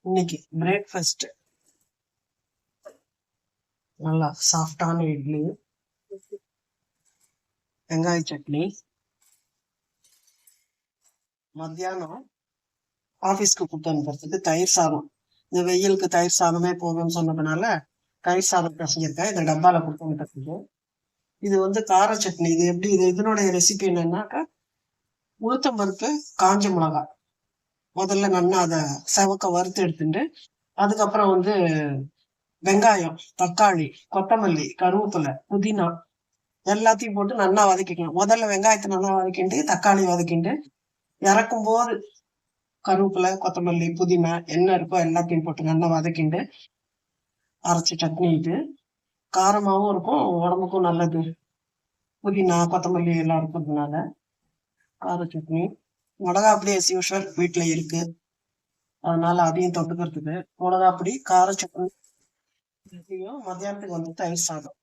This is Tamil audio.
இன்னைக்கு பிரேக்ஃபாஸ்ட் நல்லா சாஃப்டான இட்லி, வெங்காய சட்னி. மத்தியானம் ஆபீஸ்க்கு கொடுத்து அனுப்புறதுக்கு தயிர் சாதம். இந்த வெயிலுக்கு தயிர் சாதமே போதும்னு சொன்னதுனால தயிர் சாதம் பிசைஞ்சிருக்கேன். இந்த டப்பால கொடுத்து அனுப்புறதுக்கு. இது வந்து கார சட்னி. இது எப்படி இதனுடைய ரெசிபி என்னன்னாக்கா, உளுத்தம் பருப்பு, காஞ்ச மிளகாய் முதல்ல நல்லா அதை செவக்க வறுத்து எடுத்துட்டு, அதுக்கப்புறம் வந்து வெங்காயம், தக்காளி, கொத்தமல்லி, கருவேப்பிலை, புதினா எல்லாத்தையும் போட்டு நல்லா வதக்கிக்கலாம். முதல்ல வெங்காயத்தை நல்லா வதக்கிட்டு, தக்காளி வதக்கிட்டு, இறக்கும் போது கருவேப்பிலை, கொத்தமல்லி, புதினா என்ன இருக்கோ எல்லாத்தையும் போட்டு நல்லா வதக்கிட்டு அரைச்சி சட்னி. இது காரமாவும் இருக்கும், உடம்புக்கும் நல்லது. புதினா, கொத்தமல்லி எல்லாம் இருக்கிறதுனால கார சட்னி. மிளகா பொடி as usual வீட்டுல இருக்கு, அதனால அதையும் தொட்டுக்கிறதுக்கு மிளகா பொடி, கார சட்னி. மத்தியானத்துக்கு வந்து தயிர் சாதம்.